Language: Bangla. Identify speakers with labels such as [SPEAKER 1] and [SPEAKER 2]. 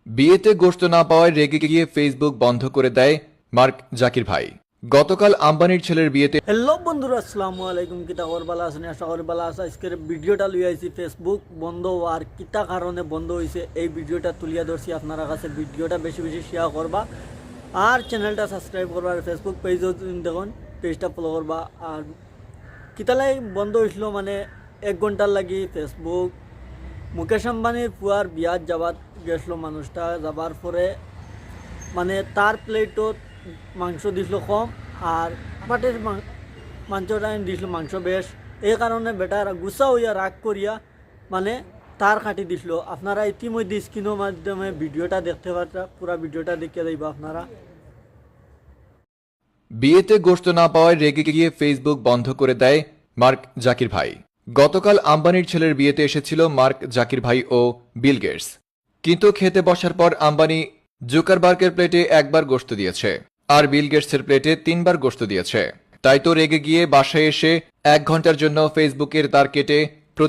[SPEAKER 1] বিয়েতে গোশত না পাওয়ায় রেগে গিয়ে ফেসবুক বন্ধ করে দেয় মার্ক জাকির ভাই। গতকাল আম্বানির ছেলের বিয়েতে
[SPEAKER 2] হ্যালো বন্ধুরা, আসসালামু আলাইকুম। কিতা খবর? ভালো আছেন? আশা করি ভালো আছে। আজকের ভিডিওটা লই আইছি ফেসবুক বন্ধ আর কিতা কারণে বন্ধ হয়েছে এই ভিডিওটা তুলিয়া ধরছি আপনার কাছে। ভিডিওটা বেশি বেশি শেয়ার করবা আর চ্যানেলটা সাবস্ক্রাইব করবা আর ফেসবুক পেজও দেখুন, পেজটা ফলো করবা। আর কিতালাই বন্ধ হয়েছিল মানে 1 ঘন্টার লাগি ফেসবুক মুকেশ আম্বানির পুয়ার বিয়াত যাবার গেছিল। মানুষটা যাবার পরে মানে তার প্লেটত মাংস দিছিল কম আর পাটের মাংসটা দিছিল মাংস বেশ। এই কারণে বেটার গুছা হইয়া রাগ করিয়া মানে তার কাটি দিছিল। আপনারা ইতিমধ্যে স্ক্রিনের মাধ্যমে ভিডিওটা দেখতে পাচ্ছেন, পুরো ভিডিওটা দেখে যাইবা আপনারা।
[SPEAKER 1] বিয়েতে গোশত না পাওয়ায় রেগে গিয়ে ফেসবুক বন্ধ করে দেয় মার্ক জাকির ভাই। গতকাল আম্বানির ছেলের বিয়েতে এসেছিল মার্ক জাকির ভাই ও বিল গেটস, কিন্তু খেতে বসার পর আম্বানি জুকারবার্গের প্লেটে 1 বার গোশত দিয়েছে আর বিল গেটসের প্লেটে 3 বার গোশত দিয়েছে। তাই তো রেগে গিয়ে বাসায় এসে 1 ঘন্টার জন্য ফেসবুকের তার কেটে